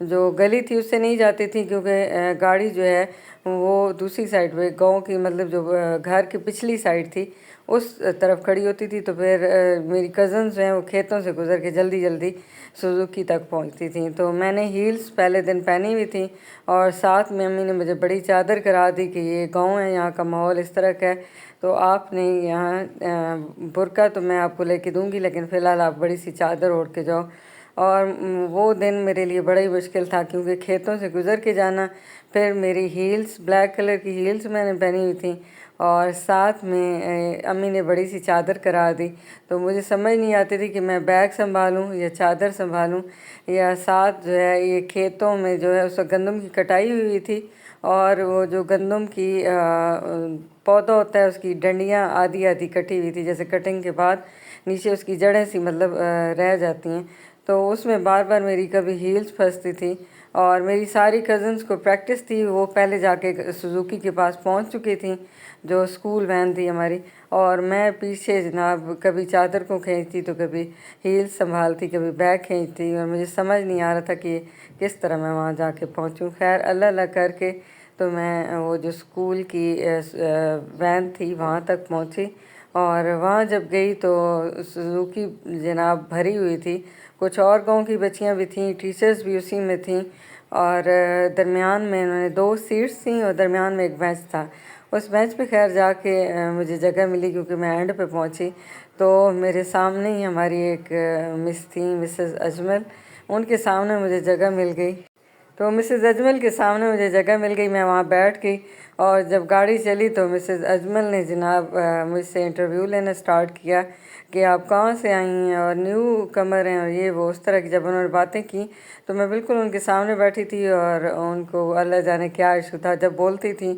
جو گلی تھی اس سے نہیں جاتی تھی، کیونکہ گاڑی جو ہے وہ دوسری سائڈ پہ گاؤں کی، مطلب جو گھر کی پچھلی سائڈ تھی اس طرف کھڑی ہوتی تھی، تو پھر میری کزنز ہیں وہ کھیتوں سے گزر کے جلدی جلدی سوزوکی تک پہنچتی تھیں۔ تو میں نے ہیلز پہلے دن پہنی ہوئی تھیں، اور ساتھ میں امی نے مجھے بڑی چادر کرا دی کہ یہ گاؤں ہے، یہاں کا ماحول اس طرح کا ہے، تو آپ نے یہاں برقع تو میں آپ کو لے کے دوں گی، لیکن فی الحال آپ بڑی سی چادر اوڑھ کے جاؤ۔ اور وہ دن میرے لیے بڑا ہی مشکل تھا، کیونکہ کھیتوں سے گزر کے جانا، پھر میری ہیلز بلیک کلر کی ہیلز میں نے پہنی ہوئی تھیں، اور ساتھ میں امی نے بڑی سی چادر کرا دی، تو مجھے سمجھ نہیں آتی تھی کہ میں بیگ سنبھالوں یا چادر سنبھالوں، یا ساتھ جو ہے یہ کھیتوں میں جو ہے اس وقت گندم کی کٹائی ہوئی تھی، اور وہ جو گندم کی پودا ہوتا ہے اس کی ڈنڈیاں آدھی آدھی کٹی ہوئی تھی، جیسے کٹنگ کے بعد نیچے اس کی جڑیں سی مطلب رہ جاتی ہیں، تو اس میں بار بار میری کبھی ہیلز پھنستی تھی، اور میری ساری کزنز کو پریکٹس تھی، وہ پہلے جا کے سوزوکی کے پاس پہنچ چکی تھیں جو اسکول وین تھی ہماری، اور میں پیچھے جناب کبھی چادر کو کھینچتی تو کبھی ہیلز سنبھالتی، کبھی بیگ کھینچتی، اور مجھے سمجھ نہیں آ رہا تھا کہ کس طرح میں وہاں جا کے پہنچوں۔ خیر اللہ اللہ کر کے تو میں وہ جو اسکول کی وین تھی وہاں تک پہنچی، اور وہاں جب گئی تو سوزوکی جناب بھری ہوئی تھی، کچھ اور گاؤں کی بچیاں بھی تھیں، ٹیچرز بھی اسی میں تھیں، اور درمیان میں انہوں نے 2 سیٹس تھیں اور درمیان میں ایک بینچ تھا۔ اس بینچ پہ خیر جا کے مجھے جگہ ملی، کیونکہ میں اینڈ پہ پہنچی، تو میرے سامنے ہی ہماری ایک مس تھیں، مسز اجمل، ان کے سامنے مجھے جگہ مل گئی، تو مسز اجمل کے سامنے مجھے جگہ مل گئی، میں وہاں بیٹھ گئی، اور جب گاڑی چلی تو مسز اجمل نے جناب مجھ سے انٹرویو لینا سٹارٹ کیا کہ آپ کہاں سے آئی ہیں اور نیو کمر ہیں، اور یہ وہ اس طرح کی جب انہوں نے باتیں کی تو میں بالکل ان کے سامنے بیٹھی تھی، اور ان کو اللہ جانے کیا ایشو تھا، جب بولتی تھیں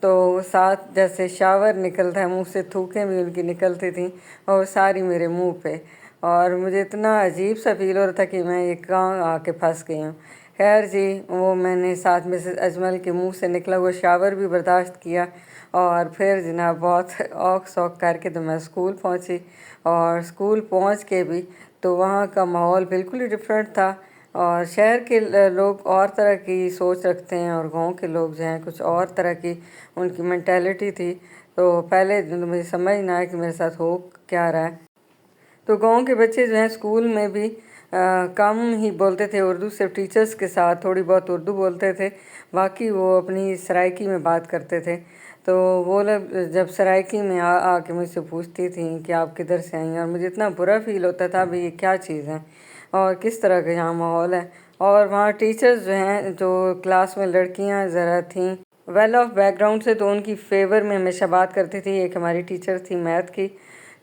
تو ساتھ جیسے شاور نکلتا ہے منہ سے، تھوکیں بھی ان کی نکلتی تھیں، اور ساری میرے منہ پہ، اور مجھے اتنا عجیب سا فیل ہو رہا تھا کہ میں یہ کہاں آ کے پھنس گئی ہوں۔ خیر جی، وہ میں نے ساتھ مسز اجمل کے منہ سے نکلا ہوا شاور بھی برداشت کیا، اور پھر جناب بہت اوک سوک کر کے تو میں اسکول پہنچی، اور اسکول پہنچ کے بھی تو وہاں کا ماحول بالکل ہی ڈفرینٹ تھا، اور شہر کے لوگ اور طرح کی سوچ رکھتے ہیں، اور گاؤں کے لوگ جو ہیں کچھ اور طرح کی ان کی مینٹیلٹی تھی، تو پہلے مجھے سمجھ نہ آیا کہ میرے ساتھ ہو کیا رہا ہے۔ تو گاؤں کے بچے جو ہیں اسکول میں بھی کم ہی بولتے تھے اردو، صرف ٹیچرز کے ساتھ تھوڑی بہت اردو بولتے تھے، باقی وہ اپنی سرائکی میں بات کرتے تھے، تو وہ لوگ جب سرائکی میں آ کے مجھ سے پوچھتی تھیں کہ آپ کدھر سے آئی ہیں، اور مجھے اتنا برا فیل ہوتا تھا بھئی یہ کیا چیز ہے اور کس طرح کا یہاں ماحول ہے۔ اور وہاں ٹیچرز جو ہیں جو کلاس میں لڑکیاں ذرا تھیں ویل آف بیک گراؤنڈ سے، تو ان کی فیور میں ہمیشہ بات کرتی تھی۔ ایک ہماری ٹیچر تھی میتھ کی،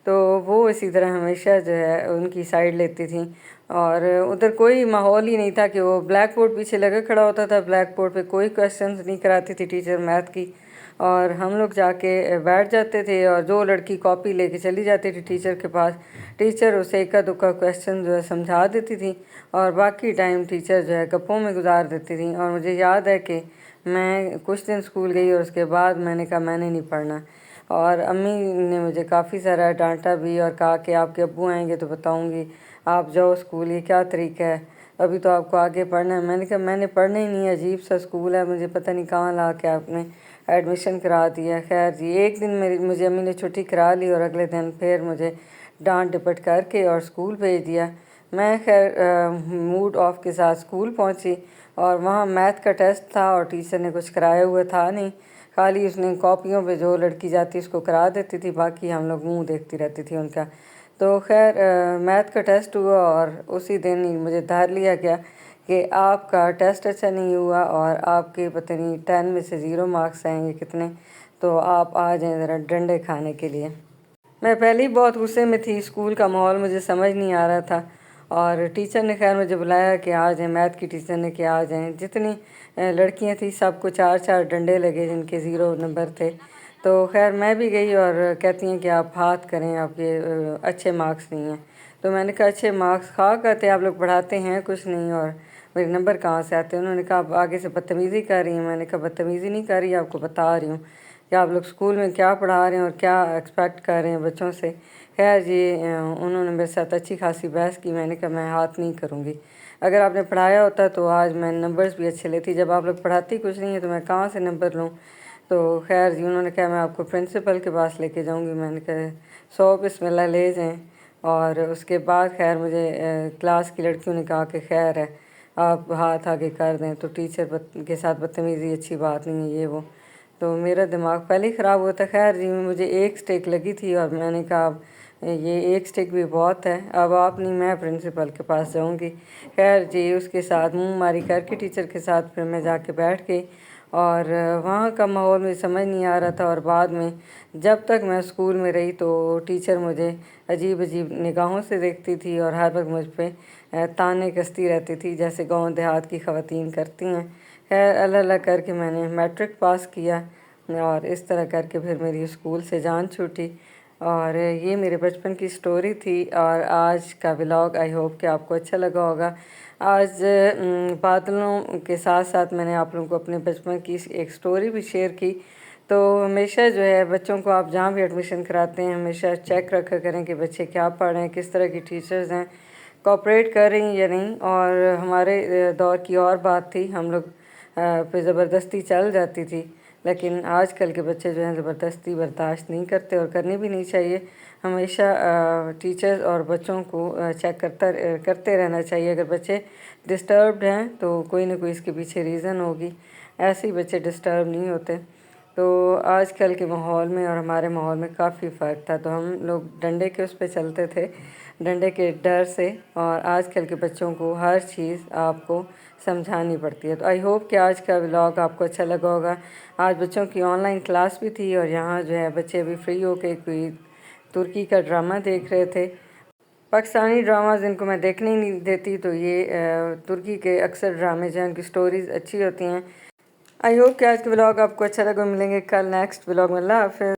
تو وہ اسی طرح ہمیشہ جو ہے ان کی سائڈ لیتی تھیں، اور ادھر کوئی ماحول ہی نہیں تھا کہ وہ بلیک بورڈ پیچھے لگا کھڑا ہوتا تھا، بلیک بورڈ پہ کوئی کویسچنز نہیں کراتی تھی ٹیچر میتھ کی، اور ہم لوگ جا کے بیٹھ جاتے تھے، اور جو لڑکی کاپی لے کے چلی جاتی تھی ٹیچر کے پاس، ٹیچر اسے اکا دکا کویسچن جو ہے سمجھا دیتی تھی، اور باقی ٹائم ٹیچر جو ہے گپوں میں گزار دیتی تھیں۔ اور مجھے یاد ہے کہ میں کچھ دن اسکول گئی، اور اس کے بعد میں نے کہا میں نے نہیں پڑھنا، اور امی نے مجھے کافی سارا ڈانٹا بھی، اور کہا کہ آپ کے ابو آئیں گے تو بتاؤں گی، آپ جاؤ اسکول، یہ کیا طریقہ ہے، ابھی تو آپ کو آگے پڑھنا ہے۔ میں نے کہا میں نے پڑھنا ہی نہیں ہے، عجیب سا اسکول ہے، مجھے پتہ نہیں کہاں لا کے آپ نے ایڈمیشن کرا دیا۔ خیر جی، ایک دن مجھے امی نے چھٹی کرا لی، اور اگلے دن پھر مجھے ڈانٹ ڈپٹ کر کے اور اسکول بھیج دیا۔ میں خیر موڈ آف کے ساتھ اسکول پہنچی، اور وہاں میتھ کا ٹیسٹ تھا، اور ٹیچر نے کچھ کرایا ہوا تھا نہیں، خالی اس نے کاپیوں پہ جو لڑکی جاتی اس کو کرا دیتی تھی، باقی ہم لوگ منہ دیکھتی رہتی تھی ان کا۔ تو خیر میتھ کا ٹیسٹ ہوا، اور اسی دن ہی مجھے دھار لیا گیا کہ آپ کا ٹیسٹ اچھا نہیں ہوا، اور آپ کے پتہ نہیں 10 میں سے 0 مارکس آئیں گے کتنے، تو آپ آ جائیں ذرا ڈنڈے کھانے کے لیے۔ میں پہلے ہی بہت غصے میں تھی، اسکول کا ماحول مجھے سمجھ نہیں آ رہا تھا، اور ٹیچر نے خیر مجھے بلایا کہ آ جائیں، میتھ کی ٹیچر نے کہ آ جائیں، جتنی لڑکیاں تھیں سب کو 4 ڈنڈے لگے جن کے 0 نمبر تھے، تو خیر میں بھی گئی، اور کہتی ہیں کہ آپ ہاتھ کریں، آپ کے اچھے مارکس نہیں ہیں۔ تو میں نے کہا اچھے مارکس خواہ کہتے آپ لوگ پڑھاتے ہیں کچھ نہیں، اور میرے نمبر کہاں سے آتے ہیں؟ انہوں نے کہا آپ آگے سے بدتمیزی کر رہی ہیں۔ میں نے کہا بدتمیزی نہیں کر رہی، آپ کو بتا رہی ہوں کہ آپ لوگ اسکول میں کیا پڑھا رہے ہیں اور کیا ایکسپیکٹ کر رہے ہیں بچوں سے۔ خیر جی، انہوں نے میرے ساتھ اچھی خاصی بحث کی، میں نے کہا میں ہاتھ نہیں کروں گی۔ اگر آپ نے پڑھایا ہوتا تو آج میں نمبرز بھی اچھے لیتی. جب آپ لوگ پڑھاتی کچھ نہیں ہے تو میں کہاں سے نمبر لوں؟ تو خیر جی انہوں نے کہا میں آپ کو پرنسپل کے پاس لے کے جاؤں گی. میں نے کہا 100 بسم اللہ لے جائیں. اور اس کے بعد خیر مجھے کلاس کی لڑکیوں نے کہا کہ خیر ہے آپ ہاتھ آگے کر دیں تو ٹیچر کے ساتھ بدتمیزی اچھی بات نہیں ہے یہ وہ. تو میرا دماغ پہلے ہی خراب ہوتا. خیر جی مجھے ایک سٹیک لگی تھی اور میں نے کہا اب یہ ایک سٹیک بھی بہت ہے، اب آپ نہیں میں پرنسپل کے پاس جاؤں گی. خیر جی اس کے ساتھ منہ ماری کر کے ٹیچر کے ساتھ پھر میں جا کے بیٹھ گئی. اور وہاں کا ماحول مجھے سمجھ نہیں آ رہا تھا. اور بعد میں جب تک میں اسکول میں رہی تو ٹیچر مجھے عجیب عجیب نگاہوں سے دیکھتی تھی اور ہر وقت مجھ پہ تانے کستی رہتی تھی جیسے گاؤں دیہات کی خواتین کرتی ہیں. خیر اللہ اللہ کر کے میں نے میٹرک پاس کیا اور اس طرح کر کے پھر میری اسکول سے جان چھوٹی. اور یہ میرے بچپن کی سٹوری تھی اور آج کا ولاگ آئی ہوپ کہ آپ کو اچھا لگا ہوگا. آج بادلوں کے ساتھ ساتھ میں نے آپ لوگوں کو اپنے بچپن کی ایک سٹوری بھی شیئر کی. تو ہمیشہ جو ہے بچوں کو آپ جہاں بھی ایڈمیشن کراتے ہیں ہمیشہ چیک رکھا کریں کہ بچے کیا پڑھ رہے ہیں، کس طرح کی ٹیچرز ہیں، کوآپریٹ کر رہی ہیں یا نہیں. اور ہمارے دور کی اور بات تھی، ہم لوگ پہ زبردستی چل جاتی تھی، لیکن آج کل کے بچے جو ہیں زبردستی برداشت نہیں کرتے اور کرنی بھی نہیں چاہیے. ہمیشہ ٹیچرز اور بچوں کو چیک کرتے رہنا چاہیے. اگر بچے ڈسٹربڈ ہیں تو کوئی نہ کوئی اس کے پیچھے ریزن ہوگی، ایسے ہی بچے ڈسٹرب نہیں ہوتے. تو آج کل کے ماحول میں اور ہمارے ماحول میں کافی فرق تھا. تو ہم لوگ ڈنڈے کے اس پہ چلتے تھے، ڈنڈے کے ڈر سے، اور آج کل کے بچوں کو ہر چیز آپ کو سمجھانی پڑتی ہے. تو آئی ہوپ کہ آج کا ولاگ آپ کو اچھا لگا ہوگا. آج بچوں کی آن لائن کلاس بھی تھی اور یہاں جو ہے بچے بھی فری ہو کے کوئی ترکی کا ڈرامہ دیکھ رہے تھے. پاکستانی ڈراماز ان کو میں دیکھنے ہی نہیں دیتی، تو یہ ترکی کے اکثر ڈرامے جو ہیں ان کی سٹوریز اچھی ہوتی ہیں. آئی ہوپ کہ آج کے ولاگ آپ کو اچھا لگا. ملیں گے کل نیکسٹ ولاگ میں. اللہ حافظ.